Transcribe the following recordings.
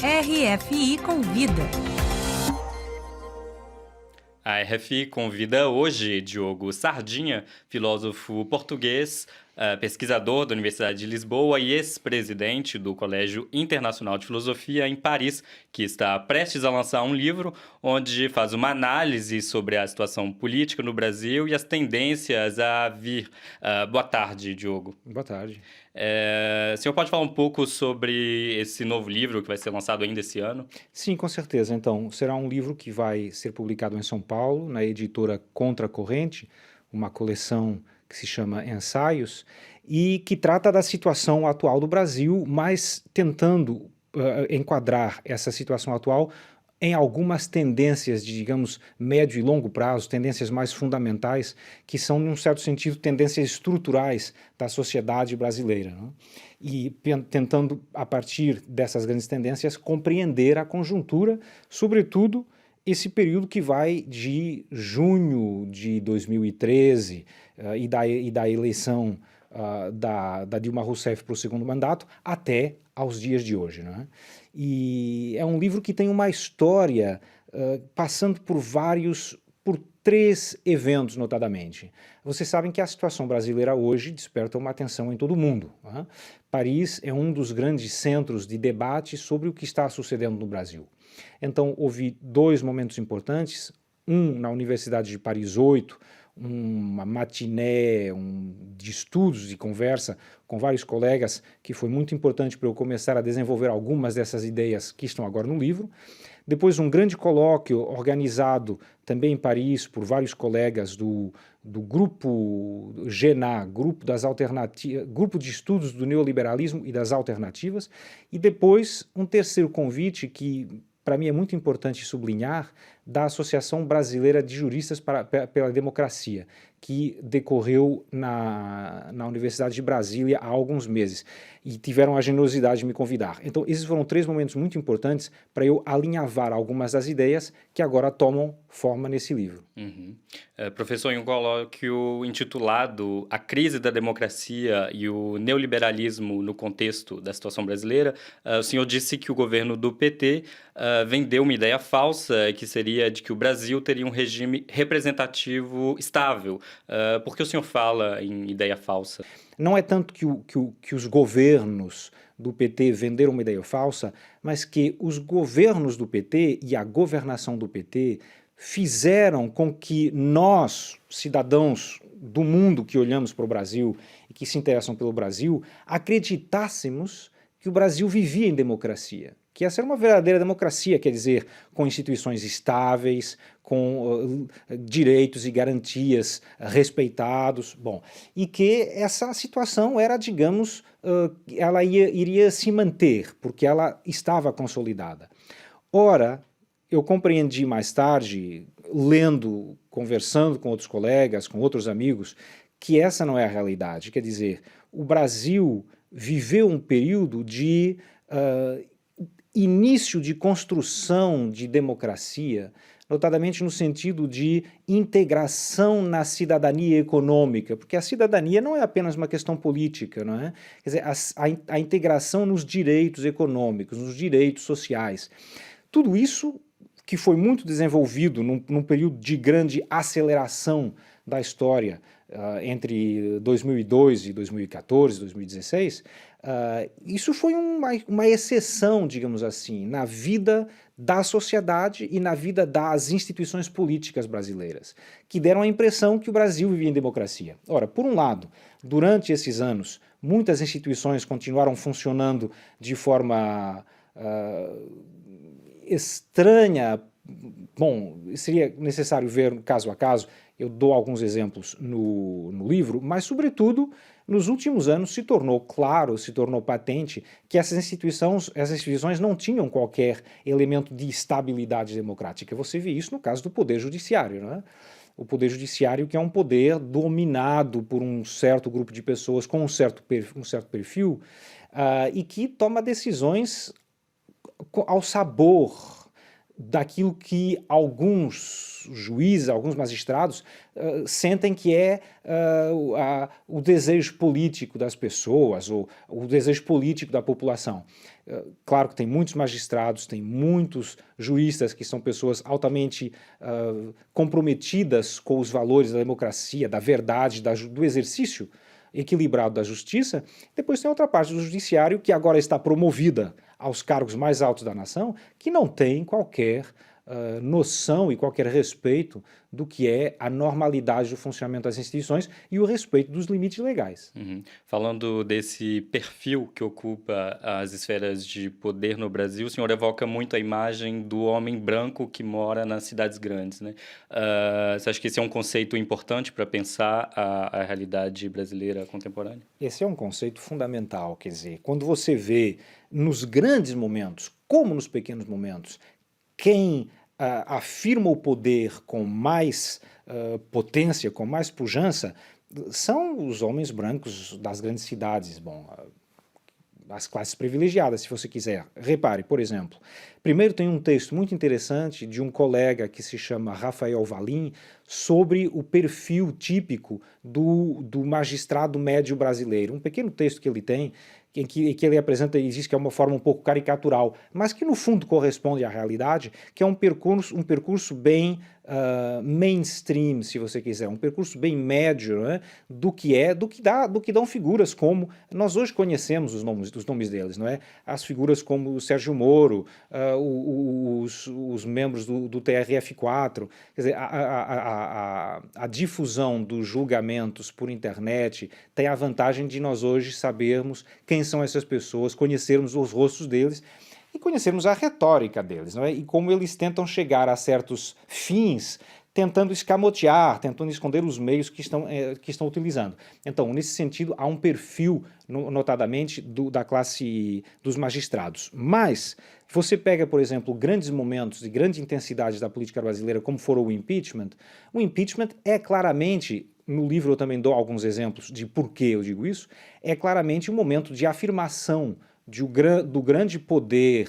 RFI Convida. A RFI convida hoje Diogo Sardinha, filósofo português, pesquisador da Universidade de Lisboa e ex-presidente do Colégio Internacional de Filosofia em Paris, que está prestes a lançar um livro onde faz uma análise sobre a situação política no Brasil e as tendências a vir. Boa tarde, Diogo. Boa tarde. O senhor pode falar um pouco sobre esse novo livro que vai ser lançado ainda esse ano? Sim, com certeza. Então, será um livro que vai ser publicado em São Paulo, na editora Contra a Corrente, uma coleção que se chama Ensaios, e que trata da situação atual do Brasil, mas tentando enquadrar essa situação atual em algumas tendências de, digamos, médio e longo prazo, tendências mais fundamentais, que são, num certo sentido, tendências estruturais da sociedade brasileira, né? E tentando, a partir dessas grandes tendências, compreender a conjuntura, sobretudo esse período que vai de junho de 2013 e da eleição da Dilma Rousseff para o segundo mandato até aos dias de hoje, né? E é um livro que tem uma história passando por três eventos, notadamente. Vocês sabem que a situação brasileira hoje desperta uma atenção em todo o mundo, né? Paris é um dos grandes centros de debate sobre o que está sucedendo no Brasil. Então, houve dois momentos importantes, um na Universidade de Paris 8, uma matiné de estudos, de conversa com vários colegas, que foi muito importante para eu começar a desenvolver algumas dessas ideias que estão agora no livro. Depois um grande colóquio organizado também em Paris por vários colegas do grupo GENA, grupo de estudos do neoliberalismo e das alternativas. E depois um terceiro convite que para mim é muito importante sublinhar, da Associação Brasileira de Juristas pela Democracia, que decorreu na Universidade de Brasília há alguns meses, e tiveram a generosidade de me convidar. Então, esses foram três momentos muito importantes para eu alinhavar algumas das ideias que agora tomam forma nesse livro. Professor, em um colóquio intitulado A Crise da Democracia e o Neoliberalismo no Contexto da Situação Brasileira, o senhor disse que o governo do PT vendeu uma ideia falsa, que seria de que o Brasil teria um regime representativo estável. Por que o senhor fala em ideia falsa? Não é tanto que os governos do PT venderam uma ideia falsa, mas que os governos do PT e a governação do PT fizeram com que nós, cidadãos do mundo que olhamos para o Brasil e que se interessam pelo Brasil, acreditássemos que o Brasil vivia em democracia. Que essa era uma verdadeira democracia, quer dizer, com instituições estáveis, com direitos e garantias respeitados, e que essa situação era, digamos, ela iria se manter, porque ela estava consolidada. Ora, eu compreendi mais tarde, lendo, conversando com outros colegas, com outros amigos, que essa não é a realidade. Quer dizer, o Brasil viveu um período de início de construção de democracia, notadamente no sentido de integração na cidadania econômica, porque a cidadania não é apenas uma questão política, não é? Quer dizer, a integração nos direitos econômicos, nos direitos sociais. Tudo isso que foi muito desenvolvido num período de grande aceleração da história entre 2002 e 2014, 2016, isso foi uma exceção, digamos assim, na vida da sociedade e na vida das instituições políticas brasileiras, que deram a impressão que o Brasil vivia em democracia. Ora, por um lado, durante esses anos, muitas instituições continuaram funcionando de forma estranha. Seria necessário ver caso a caso, eu dou alguns exemplos no livro, mas, sobretudo, nos últimos anos se tornou claro, se tornou patente que essas instituições não tinham qualquer elemento de estabilidade democrática. Você vê isso no caso do Poder Judiciário, né? O Poder Judiciário, que é um poder dominado por um certo grupo de pessoas com um certo perfil e que toma decisões ao sabor daquilo que alguns juízes, alguns magistrados sentem que é o desejo político das pessoas, ou o desejo político da população. Claro que tem muitos magistrados, tem muitos juízes que são pessoas altamente comprometidas com os valores da democracia, da verdade, do exercício equilibrado da justiça. Depois tem outra parte do judiciário que agora está promovida aos cargos mais altos da nação, que não tem qualquer noção e qualquer respeito do que é a normalidade do funcionamento das instituições e o respeito dos limites legais. Falando desse perfil que ocupa as esferas de poder no Brasil, o senhor evoca muito a imagem do homem branco que mora nas cidades grandes, né? Você acha que esse é um conceito importante para pensar a realidade brasileira contemporânea? Esse é um conceito fundamental, quer dizer, quando você vê nos grandes momentos, como nos pequenos momentos, quem afirma o poder com mais potência, com mais pujança, são os homens brancos das grandes cidades, as classes privilegiadas, se você quiser. Repare, por exemplo, primeiro tem um texto muito interessante de um colega que se chama Rafael Valim sobre o perfil típico do magistrado médio brasileiro. Um pequeno texto que ele tem, em que ele apresenta e diz que é uma forma um pouco caricatural, mas que no fundo corresponde à realidade, que é um percurso bem mainstream, se você quiser, um percurso bem médio, né, do que dão figuras como nós hoje conhecemos os nomes deles, não é? As figuras como o Sérgio Moro, os membros do TRF4, quer dizer, a difusão dos julgamentos por internet tem a vantagem de nós hoje sabermos quem são essas pessoas, conhecermos os rostos deles e conhecermos a retórica deles, não é? E como eles tentam chegar a certos fins, tentando escamotear, tentando esconder os meios que estão utilizando. Então, nesse sentido, há um perfil, notadamente, da classe dos magistrados. Mas você pega, por exemplo, grandes momentos de grande intensidade da política brasileira, como foram o impeachment é claramente, no livro eu também dou alguns exemplos de por que eu digo isso, é claramente um momento de afirmação do grande poder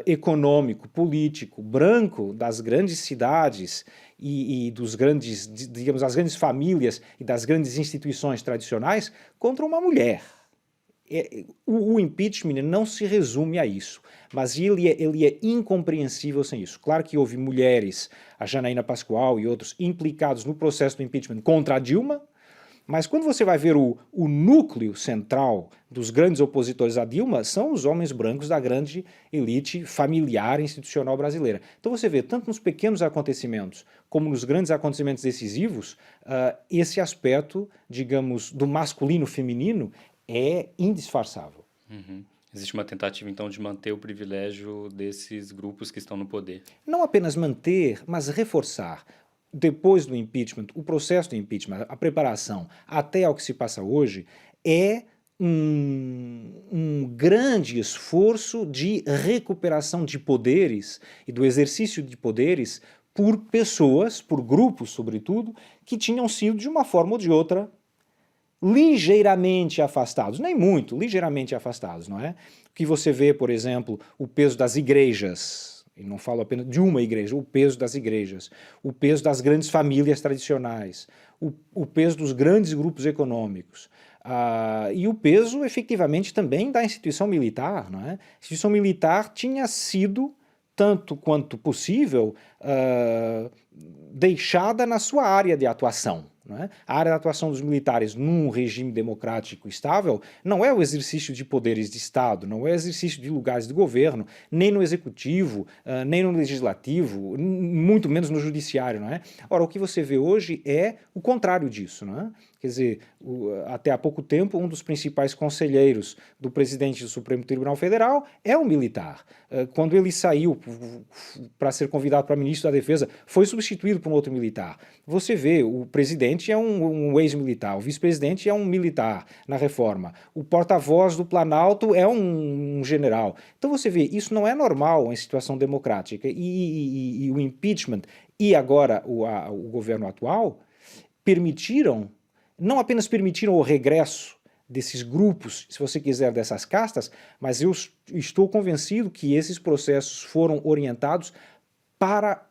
econômico, político, branco das grandes cidades e dos grandes, digamos, das grandes famílias e das grandes instituições tradicionais contra uma mulher. O impeachment não se resume a isso, mas ele é incompreensível sem isso. Claro que houve mulheres, a Janaína Pascoal e outros, implicados no processo do impeachment contra a Dilma, mas quando você vai ver o núcleo central dos grandes opositores a Dilma, são os homens brancos da grande elite familiar institucional brasileira. Então você vê, tanto nos pequenos acontecimentos como nos grandes acontecimentos decisivos, esse aspecto, digamos, do masculino-feminino é indisfarçável. Existe uma tentativa, então, de manter o privilégio desses grupos que estão no poder. Não apenas manter, mas reforçar. Depois do impeachment, o processo do impeachment, a preparação até ao que se passa hoje, é um grande esforço de recuperação de poderes e do exercício de poderes por pessoas, por grupos, sobretudo, que tinham sido, de uma forma ou de outra, ligeiramente afastados, nem muito, ligeiramente afastados, não é? Que você vê, por exemplo, o peso das igrejas, e não falo apenas de uma igreja, o peso das igrejas, o peso das grandes famílias tradicionais, o peso dos grandes grupos econômicos, e o peso, efetivamente, também da instituição militar, não é? A instituição militar tinha sido, tanto quanto possível, deixada na sua área de atuação. A área de atuação dos militares num regime democrático estável não é o exercício de poderes de Estado, não é o exercício de lugares de governo, nem no executivo, nem no legislativo, muito menos no judiciário, não é? Ora, o que você vê hoje é o contrário disso, não é? Quer dizer, até há pouco tempo, um dos principais conselheiros do presidente do Supremo Tribunal Federal é um militar. Quando ele saiu para ser convidado para ministro da Defesa, foi substituído por um outro militar. Você vê, o presidente é um ex-militar, o vice-presidente é um militar na reforma, o porta-voz do Planalto é um general. Então você vê, isso não é normal em situação democrática. E o impeachment e agora o governo atual não apenas permitiram o regresso desses grupos, se você quiser, dessas castas, mas eu estou convencido que esses processos foram orientados para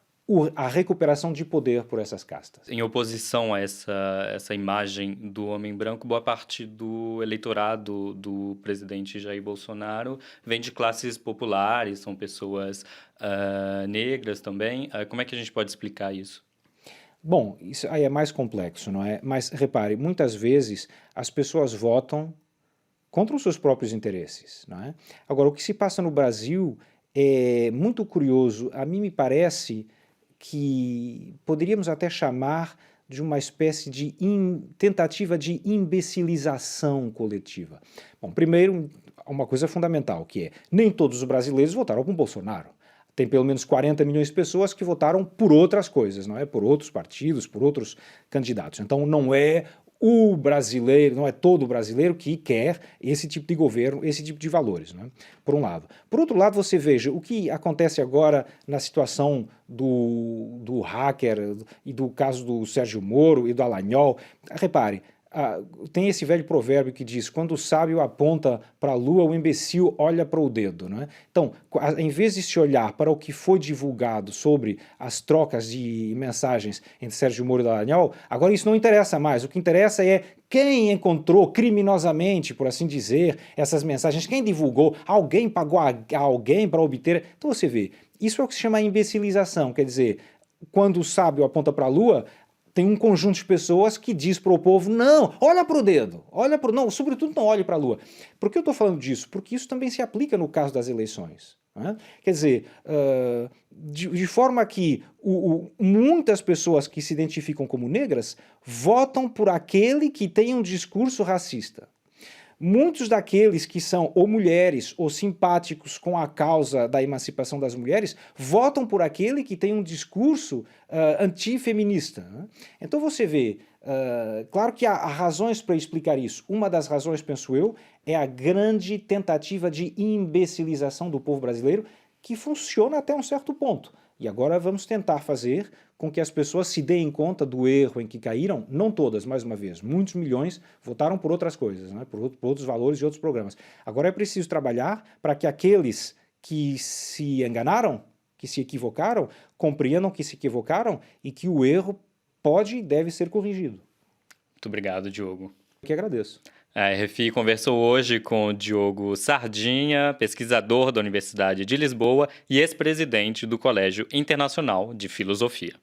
a recuperação de poder por essas castas. Em oposição a essa imagem do homem branco, boa parte do eleitorado do presidente Jair Bolsonaro vem de classes populares, são pessoas negras também. Como é que a gente pode explicar isso? Bom, isso aí é mais complexo, não é? Mas repare, muitas vezes as pessoas votam contra os seus próprios interesses, não é? Agora, o que se passa no Brasil é muito curioso. A mim me parece que poderíamos até chamar de uma espécie de tentativa de imbecilização coletiva. Bom, primeiro, uma coisa fundamental, que é, nem todos os brasileiros votaram com Bolsonaro. Tem pelo menos 40 milhões de pessoas que votaram por outras coisas, não é? Por outros partidos, por outros candidatos. Então não é o brasileiro, não é todo brasileiro que quer esse tipo de governo, esse tipo de valores, não é? Por um lado. Por outro lado, você veja o que acontece agora na situação do hacker e do caso do Sérgio Moro e do Dallagnol. Repare, tem esse velho provérbio que diz: quando o sábio aponta para a lua, o imbecil olha para o dedo, não é? Então, em vez de se olhar para o que foi divulgado sobre as trocas de mensagens entre Sérgio Moro e Dallagnol, agora isso não interessa mais. O que interessa é quem encontrou criminosamente, por assim dizer, essas mensagens, quem divulgou, alguém pagou a alguém para obter. Então você vê, isso é o que se chama imbecilização, quer dizer, quando o sábio aponta para a lua, tem um conjunto de pessoas que diz para o povo: não, olha para o dedo, não, sobretudo não olhe para a lua. Por que eu estou falando disso? Porque isso também se aplica no caso das eleições. Né? Quer dizer, de forma que muitas pessoas que se identificam como negras votam por aquele que tem um discurso racista. Muitos daqueles que são ou mulheres ou simpáticos com a causa da emancipação das mulheres votam por aquele que tem um discurso antifeminista. Né? Então você vê, claro que há razões para explicar isso. Uma das razões, penso eu, é a grande tentativa de imbecilização do povo brasileiro, que funciona até um certo ponto. E agora vamos tentar fazer com que as pessoas se deem conta do erro em que caíram. Não todas, mais uma vez, muitos milhões votaram por outras coisas, né? por outros valores e outros programas. Agora é preciso trabalhar para que aqueles que se enganaram, que se equivocaram, compreendam que se equivocaram e que o erro pode e deve ser corrigido. Muito obrigado, Diogo. Eu que agradeço. A RFI conversou hoje com o Diogo Sardinha, pesquisador da Universidade de Lisboa e ex-presidente do Colégio Internacional de Filosofia.